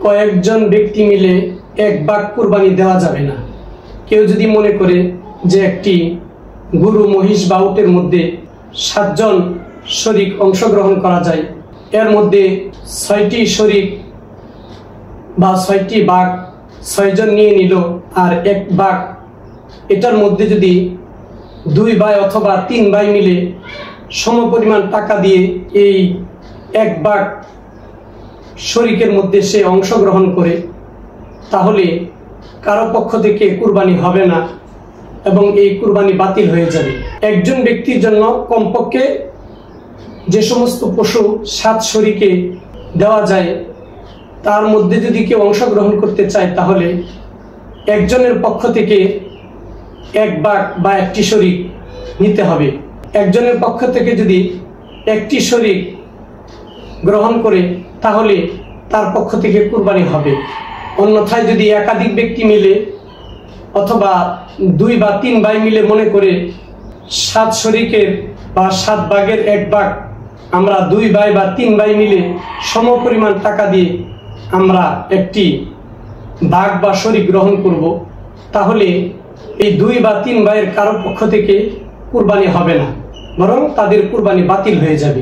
কয়েকজন ব্যক্তি মিলে এক ভাগ কুরবানি দেওয়া যাবে না। কেউ যদি মনে করে যে একটি গরু, মহিষ বা উটের মধ্যে 7 জন শরিক অংশগ্রহণ করা যায়, এর মধ্যে 6টি শরিক বা 6টি ভাগ 6 জন নিয়ে নিল, আর এক ভাগ, এটার মধ্যে যদি 2 ভাই অথবা 3 ভাই মিলে সমপরিমাণ টাকা দিয়ে এই এক ভাগ শরিকের মধ্যে সে অংশগ্রহণ করে, তাহলে কারো পক্ষ থেকে কুরবানি হবে না এবং এই কুরবানি বাতিল হয়ে যাবে। একজন ব্যক্তির জন্য কমপক্ষে যে সমস্ত পশু 7 শরিকে দেওয়া যায়, তার মধ্যে যদি কেউ অংশগ্রহণ করতে চায়, তাহলে একজনের পক্ষ থেকে এক ভাগ বা একটি শরিক নিতে হবে। একজনের পক্ষ থেকে যদি একটি শরিক গ্রহণ করে, তাহলে তার পক্ষ থেকে কুরবানি হবে। অন্যথায় যদি একাধিক ব্যক্তি মিলে অথবা 2 বা 3 ভাই মিলে মনে করে 7 শরিকের বা 7 ভাগের এক ভাগ আমরা 2 ভাই বা 3 ভাই মিলে সমপরিমাণ টাকা দিয়ে আমরা একটি ভাগ বা শরিক গ্রহণ করব, তাহলে এই 2 বা 3 ভাইয়ের কারো পক্ষ থেকে কুরবানি হবে না, বরং তাদের কুরবানি বাতিল হয়ে যাবে।